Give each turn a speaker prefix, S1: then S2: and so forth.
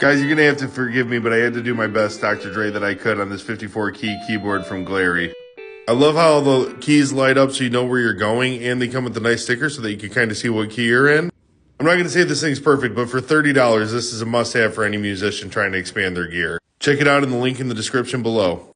S1: Guys, you're going to have to forgive me, but I had to do my best Dr. Dre that I could on this 54-key keyboard from Glary. I love how the keys light up so you know where you're going, and they come with a nice sticker so that you can kind of see what key you're in. I'm not going to say this thing's perfect, but for $30, this is a must-have for any musician trying to expand their gear. Check it out in the link in the description below.